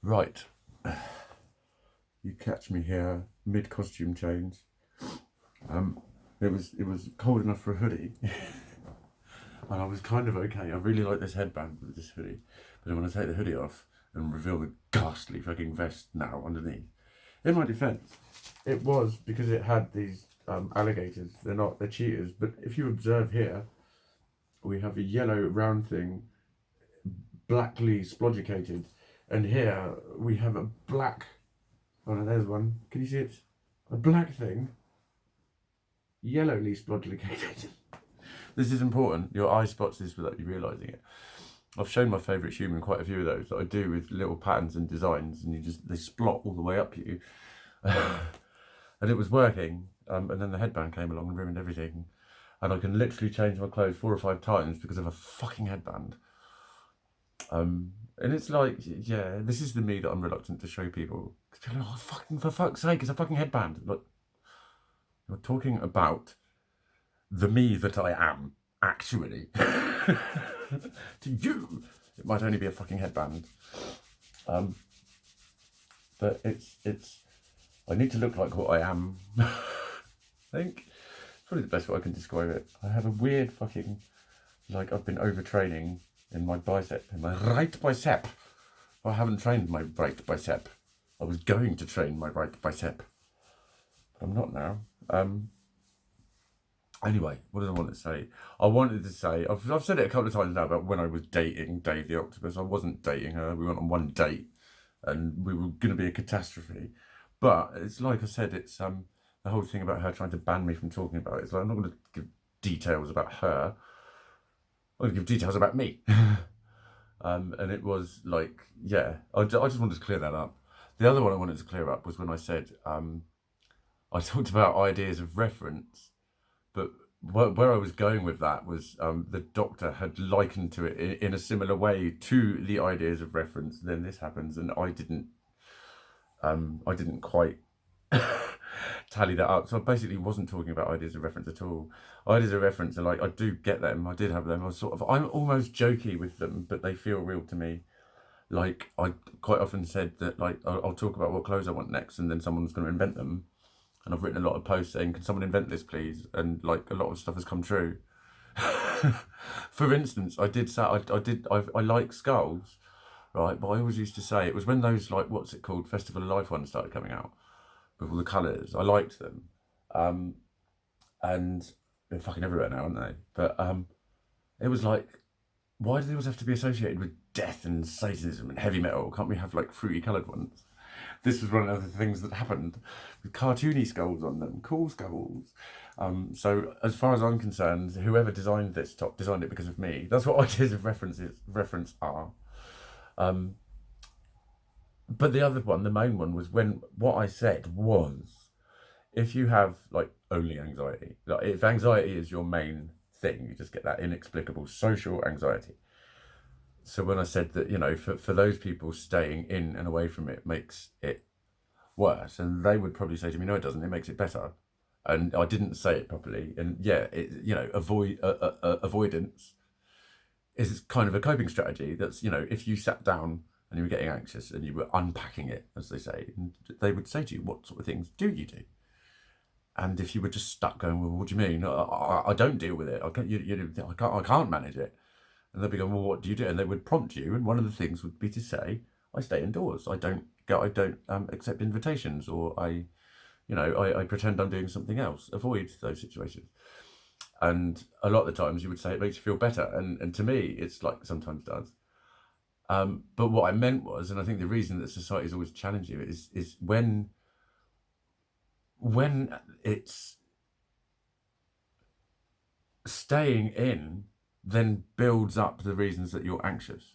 Right. You catch me here mid costume change. It was cold enough for a hoodie, and I was kind of okay. I really like this headband with this hoodie, but then when I take the hoodie off and reveal the ghastly fucking vest now underneath, in my defence, it was because it had these alligators. They're cheetahs, but if you observe here, we have a yellow round thing, blackly splodgicated, and here we have a black. Oh no, there's one. Can you see it? A black thing, yellowly splodgicated. This is important. Your eye spots this without you realising it. I've shown my favourite human quite a few of those that I do with little patterns and designs, and they splot all the way up you. And it was working, and then the headband came along and ruined everything. And I can literally change my clothes 4 or 5 times because of a fucking headband. And it's like, yeah, this is the me that I'm reluctant to show people. Because people are like, oh, fucking, for fuck's sake, it's a fucking headband. Look, you're talking about the me that I am, actually. To you, it might only be a fucking headband. But it's. I need to look like what I am. I think it's probably the best way I can describe it. I have a weird fucking, like I've been overtraining in my bicep, in my right bicep. I haven't trained my right bicep. I was going to train my right bicep, but I'm not now. Anyway, what did I want to say? I wanted to say, I've said it a couple of times now about when I was dating Dave the Octopus. I wasn't dating her. We went on one date, and we were going to be a catastrophe. But it's like I said, it's the whole thing about her trying to ban me from talking about it. It's like I'm not going to give details about her. I'm going to give details about me. And it was like, yeah, I just wanted to clear that up. The other one I wanted to clear up was when I said I talked about ideas of reference, but where I was going with that was the doctor had likened to it in a similar way to the ideas of reference. Then this happens, and I didn't quite tally that up. So I basically wasn't talking about ideas of reference at all. Ideas of reference are like, I do get them. I did have them. I'm almost jokey with them, but they feel real to me. Like I quite often said that like I'll talk about what clothes I want next, and then someone's going to invent them. And I've written a lot of posts saying, can someone invent this please? And like a lot of stuff has come true. For instance, I did say, I like skulls, right? But I always used to say, it was when those like, what's it called, Festival of Life ones started coming out with all the colours. I liked them. And they're fucking everywhere now, aren't they? But it was like, why do they always have to be associated with death and Satanism and heavy metal? Can't we have like fruity coloured ones? This was one of the things that happened with cartoony skulls on them, cool skulls. So as far as I'm concerned, whoever designed this top designed it because of me. That's what ideas of reference are. But the other one, the main one, was when what I said was, if you have like only anxiety, like if anxiety is your main thing, you just get that inexplicable social anxiety. So when I said that, you know, for those people, staying in and away from it makes it worse, and they would probably say to me, no, it doesn't, it makes it better. And I didn't say it properly. And yeah, avoidance is kind of a coping strategy. That's, you know, if you sat down and you were getting anxious and you were unpacking it, as they say, and they would say to you, what sort of things do you do? And if you were just stuck going, well, what do you mean? I don't deal with it. I can't manage it. And they'd be going, well, what do you do? And they would prompt you, and one of the things would be to say, I stay indoors. I don't accept invitations, or I pretend I'm doing something else. Avoid those situations. And a lot of the times you would say it makes you feel better. And to me, it's like sometimes does. But what I meant was, and I think the reason that society is always challenging you is when it's staying in then builds up the reasons that you're anxious,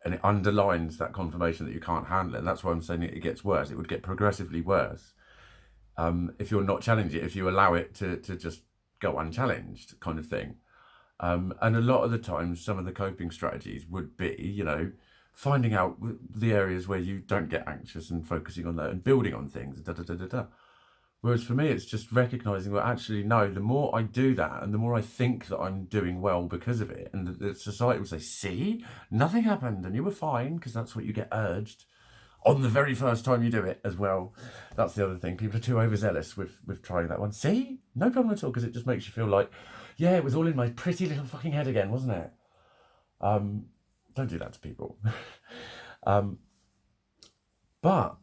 and it underlines that confirmation that you can't handle it. And that's why I'm saying it gets worse. It would get progressively worse if you're not challenging it, if you allow it to just go unchallenged, kind of thing. And a lot of the times, some of the coping strategies would be, you know, finding out the areas where you don't get anxious and focusing on that and building on things. Whereas for me, it's just recognizing, well, actually, no, the more I do that and the more I think that I'm doing well because of it, and the society will say, see, nothing happened and you were fine, because that's what you get urged. on the very first time you do it as well. That's the other thing. People are too overzealous with trying that one. See? No problem at all, because it just makes you feel like, yeah, it was all in my pretty little fucking head again, wasn't it? Don't do that to people. But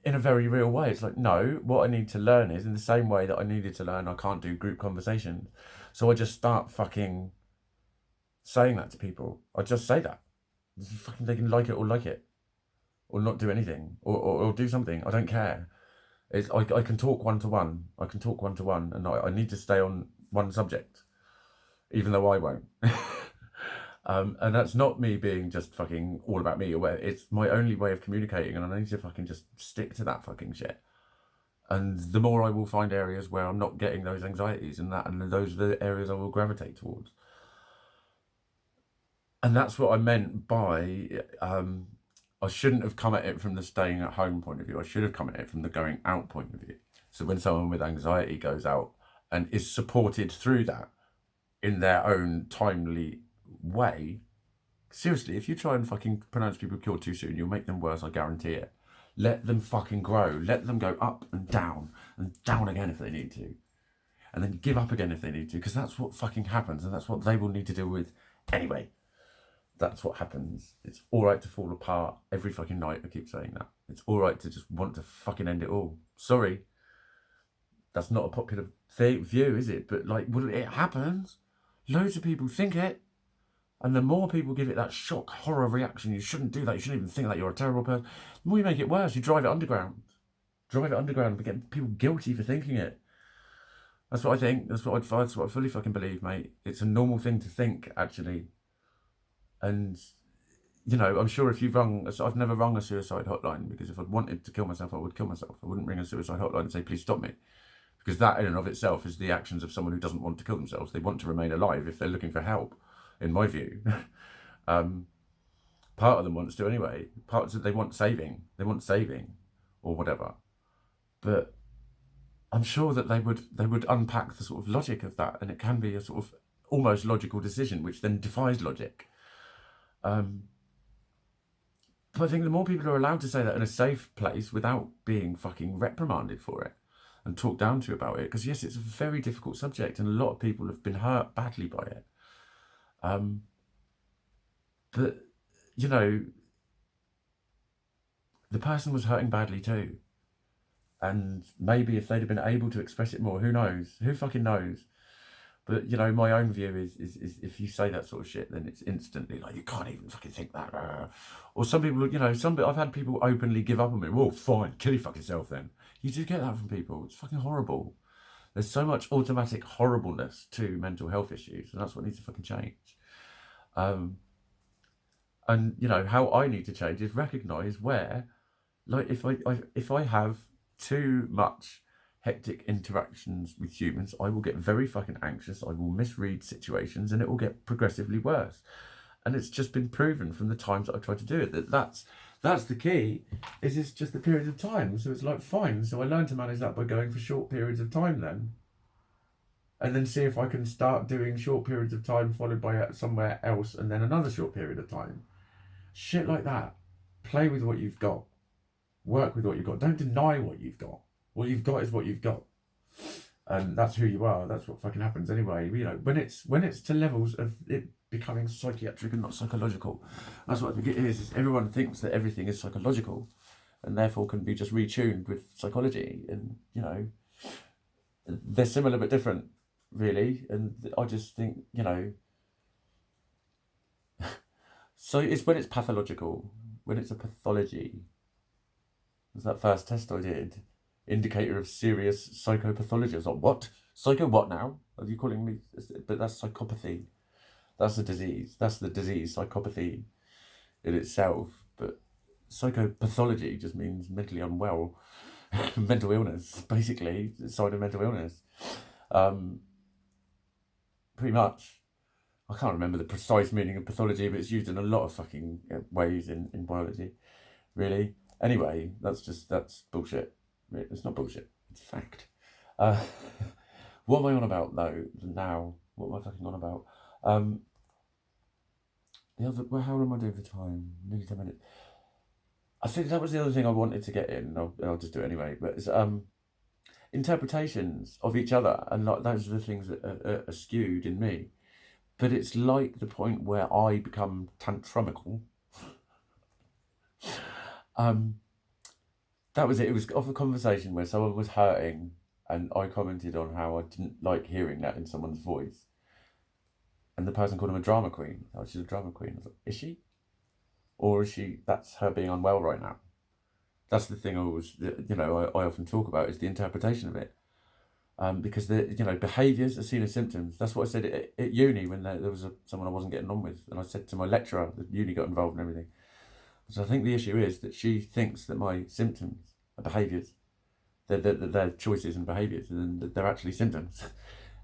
in a very real way, it's like, no, what I need to learn is in the same way that I needed to learn I can't do group conversation. So I just start fucking saying that to people. I just say that. Fucking, they can like it or not do anything or do something. I don't care. It's I can talk one-to-one. I can talk one-to-one, and I need to stay on one subject, even though I won't. And that's not me being just fucking all about me or whatever. It's my only way of communicating, and I need to fucking just stick to that fucking shit. And the more I will find areas where I'm not getting those anxieties and those are the areas I will gravitate towards. And that's what I meant by I shouldn't have come at it from the staying at home point of view. I should have come at it from the going out point of view. So when someone with anxiety goes out and is supported through that in their own timely way, seriously, if you try and fucking pronounce people cured too soon, you'll make them worse, I guarantee it. Let them fucking grow. Let them go up and down again if they need to. And then give up again if they need to, because that's what fucking happens, and that's what they will need to deal with anyway. That's what happens. It's all right to fall apart every fucking night. I keep saying that. It's all right to just want to fucking end it all. Sorry. That's not a popular view, is it? But like, well, it happens. Loads of people think it. And the more people give it that shock, horror reaction, you shouldn't do that. You shouldn't even think that you're a terrible person. The more you make it worse, you drive it underground. Drive it underground and get people guilty for thinking it. That's what I think. That's what I fully fucking believe, mate. It's a normal thing to think, actually. And, you know, I'm sure if you've I've never rung a suicide hotline, because if I'd wanted to kill myself, I would kill myself. I wouldn't ring a suicide hotline and say, please stop me. Because that in and of itself is the actions of someone who doesn't want to kill themselves. They want to remain alive if they're looking for help, in my view. Part of them wants to anyway. Parts that they want saving. They want saving or whatever. But I'm sure that they would unpack the sort of logic of that, and it can be a sort of almost logical decision, which then defies logic. But I think the more people are allowed to say that in a safe place without being fucking reprimanded for it and talked down to about it, because yes, it's a very difficult subject and a lot of people have been hurt badly by it. But, you know, the person was hurting badly too. And maybe if they'd have been able to express it more, who knows? Who fucking knows? But, you know, my own view is if you say that sort of shit, then it's instantly like, you can't even fucking think that. Or some people, you know, I've had people openly give up on me. Well, fine, kill your fucking self then. You do get that from people. It's fucking horrible. There's so much automatic horribleness to mental health issues, and that's what needs to fucking change. And, you know, how I need to change is recognise where, like, if I have too much hectic interactions with humans, I will get very fucking anxious. I will misread situations, and it will get progressively worse. And it's just been proven from the times that I've tried to do it that's the key. Is it's just the period of time. So it's like, fine. So I learned to manage that by going for short periods of time then, and then see if I can start doing short periods of time followed by somewhere else, and then another short period of time. Shit like that. Play with what you've got. Work with what you've got. Don't deny what you've got. What you've got is what you've got, and that's who you are. That's what fucking happens anyway. You know, when it's to levels of it becoming psychiatric and not psychological. That's what I think it is everyone thinks that everything is psychological, and therefore can be just retuned with psychology. And you know, they're similar but different, really. And I just think, you know, so it's when it's pathological, when it's a pathology. There's that first test I did. Indicator of serious psychopathology. I was like, what? Psycho what now? Are you calling me? But that's psychopathy. That's a disease. That's the disease, psychopathy in itself. But psychopathology just means mentally unwell. Mental illness, basically. It's a sign of mental illness. Pretty much. I can't remember the precise meaning of pathology, but it's used in a lot of fucking ways in biology. Really. Anyway, that's bullshit. It's not bullshit. It's fact. What am I on about though? Now, what am I fucking on about? How am I doing for time? Nearly 10 minutes. I think that was the other thing I wanted to get in. I'll just do it anyway. But it's interpretations of each other, and like those are the things that are skewed in me. But it's like the point where I become tantrumical. That was it. It was off a conversation where someone was hurting, and I commented on how I didn't like hearing that in someone's voice. And the person called him a drama queen. Oh, she's a drama queen. I was like, is she? Or is she? That's her being unwell right now. That's the thing I often talk about is the interpretation of it. Because behaviours are seen as symptoms. That's what I said at uni when there was someone I wasn't getting on with, and I said to my lecturer that uni got involved and everything. So I think the issue is that she thinks that my symptoms are behaviours, they're choices and behaviours, and they're actually symptoms.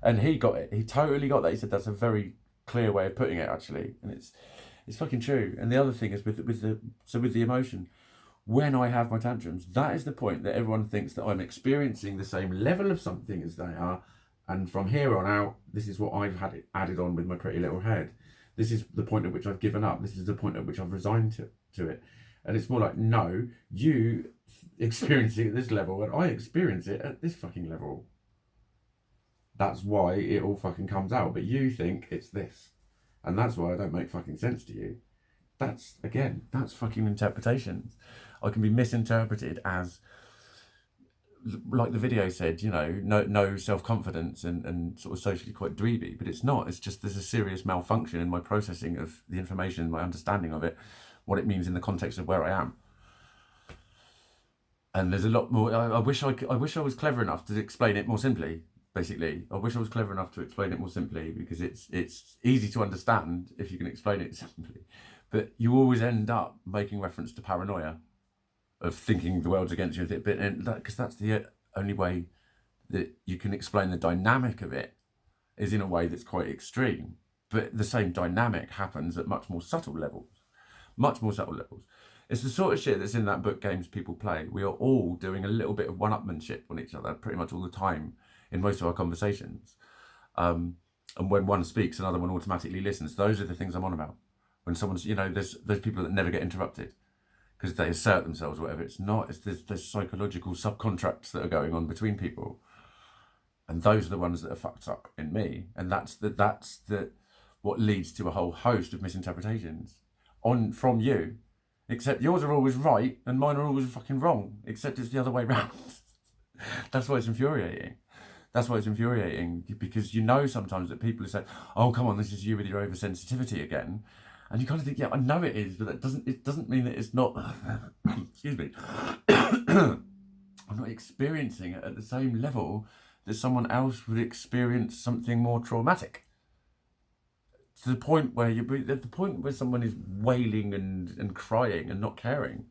And he got it. He totally got that. He said that's a very clear way of putting it, actually, and it's fucking true. And the other thing is with the emotion. When I have my tantrums, that is the point that everyone thinks that I'm experiencing the same level of something as they are. And from here on out, this is what I've had it added on with my pretty little head. This is the point at which I've given up. This is the point at which I've resigned to it. And it's more like, no, you experiencing it at this level and I experience it at this fucking level. That's why it all fucking comes out. But you think it's this. And that's why I don't make fucking sense to you. That's fucking interpretations. I can be misinterpreted as, like the video said, no self-confidence and sort of socially quite dweeby, but it's not. It's just there's a serious malfunction in my processing of the information, my understanding of it, what it means in the context of where I am. And there's a lot more. I wish I was clever enough to explain it more simply. Basically, I wish I was clever enough to explain it more simply, because it's easy to understand if you can explain it simply. But you always end up making reference to paranoia, of thinking the world's against you, because that's the only way that you can explain the dynamic of it, is in a way that's quite extreme. But the same dynamic happens at much more subtle levels. It's the sort of shit that's in that book, Games People Play. We are all doing a little bit of one-upmanship on each other pretty much all the time in most of our conversations. And when one speaks, another one automatically listens. Those are the things I'm on about. When someone's, there's those people that never get interrupted because they assert themselves, or whatever. It's not. There's psychological subcontracts that are going on between people, and those are the ones that are fucked up in me. And that's what leads to a whole host of misinterpretations from you. Except yours are always right and mine are always fucking wrong. Except it's the other way around. That's why it's infuriating. Because sometimes that people are saying, "Oh, come on, this is you with your oversensitivity again." And you kind of think, yeah, I know it is, but it doesn't mean that it's not. Excuse me. I'm not experiencing it at the same level that someone else would experience something more traumatic. To the point where someone is wailing and crying and not caring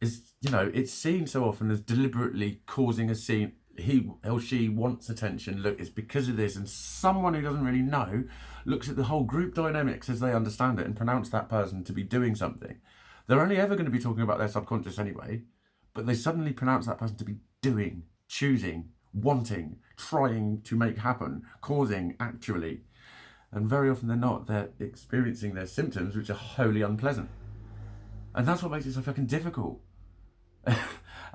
is, it's seen so often as deliberately causing a scene. He or she wants attention. Look, it's because of this. And someone who doesn't really know looks at the whole group dynamics as they understand it and pronounce that person to be doing something. They're only ever going to be talking about their subconscious anyway, but they suddenly pronounce that person to be doing, choosing, wanting, trying to make happen, causing, actually. And very often they're not. They're experiencing their symptoms, which are wholly unpleasant. And that's what makes it so fucking difficult.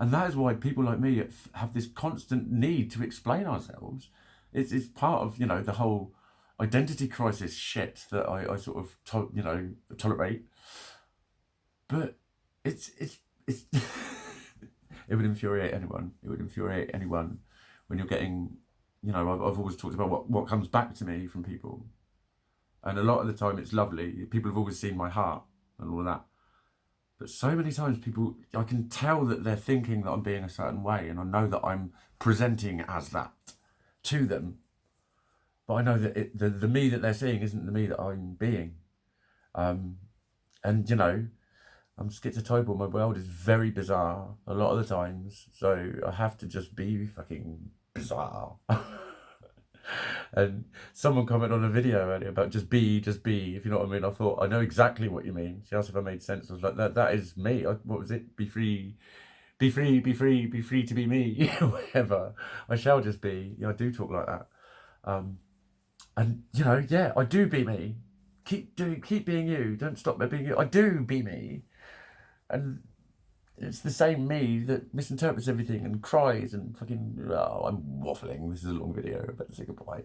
And that is why people like me have this constant need to explain ourselves. It's part of, the whole identity crisis shit that I sort of, tolerate. But it's it would infuriate anyone. It would infuriate anyone when you're getting, I've always talked about what comes back to me from people. And a lot of the time it's lovely. People have always seen my heart and all of that. But so many times I can tell that they're thinking that I'm being a certain way, and I know that I'm presenting as that to them. But I know that the me that they're seeing isn't the me that I'm being. And, I'm schizotypal. My world is very bizarre a lot of the times. So I have to just be fucking bizarre. And someone commented on a video earlier about just be, if you know what I mean. I thought, I know exactly what you mean. She asked if I made sense. I was like, that is me. What was it? Be free to be me. Whatever. I shall just be. I do talk like that. And, I do be me. Keep being you. Don't stop being you. I do be me. And it's the same me that misinterprets everything and cries and fucking. Oh, I'm waffling. This is a long video. I better say goodbye.